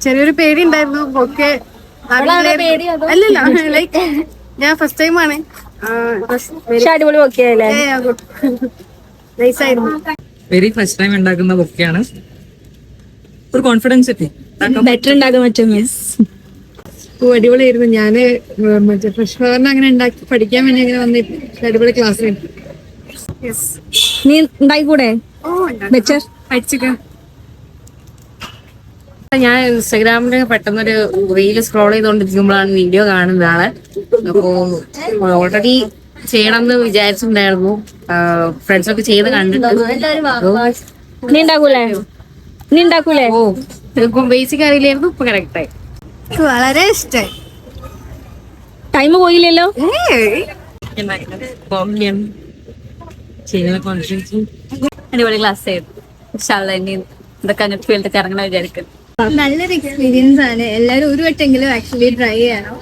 ചെറിയൊരു പേടി ഉണ്ടായിരുന്നു. ഒക്കെ അല്ലല്ല, ലൈക്ക് ഞാൻ ഫസ്റ്റ് ടൈം ആണ്. അടിപൊളി ബൊക്കെയല്ലേ? നൈസായിരുന്നു. വെരി ഫസ്റ്റ് ടൈം ഉണ്ടാക്കുന്ന ബൊക്കെയാണ്. ഒരു കോൺഫിഡൻസ് എത്തി. ബെറ്റർ ഉണ്ടാക്കാൻ പറ്റും. അടിപൊളിയായിരുന്നു. ഞാന് മറ്റേ ഫ്രഷ് ഫ്ലവറിന് അങ്ങനെ ഉണ്ടാക്കി പഠിക്കാൻ വേണ്ടി അങ്ങനെ വന്നിട്ട് അടിപൊളി ക്ലാസ്. നീ ഉണ്ടായിക്കൂടെ? ബെറ്റർ ഞാൻ ഇൻസ്റ്റാഗ്രാമില് പെട്ടെന്നൊരു റീല് സ്ക്രോൾ ചെയ്തുകൊണ്ടിരിക്കുമ്പോഴാണ് വീഡിയോ കാണുന്നതാണ്. അപ്പോ ഓൾറെഡി ചെയ്യണം എന്ന് വിചാരിച്ചിട്ടുണ്ടായിരുന്നു. ഫ്രണ്ട്സൊക്കെ ചെയ്ത് കണ്ടിട്ട്. നീ ഉണ്ടാക്കൂലേ? ഓ ഇപ്പം ബേസിക് അറിയില്ലായിരുന്നു, ഇപ്പൊ കറക്റ്റായി. വളരെ ഇഷ്ടമായി. ടൈം പോയില്ലല്ലോ. അടിപൊളി ക്ലാസ് ആയിരുന്നു. ഇതൊക്കെ അങ്ങനത്തെ ഫീൽഡൊക്കെ ഇറങ്ങണം വിചാരിക്കുന്നു. നല്ലൊരു എക്സ്പീരിയൻസ് ആണ്. എല്ലാവരും ഒരു വട്ടെങ്കിലും ആക്ച്വലി ട്രൈ ചെയ്യണം.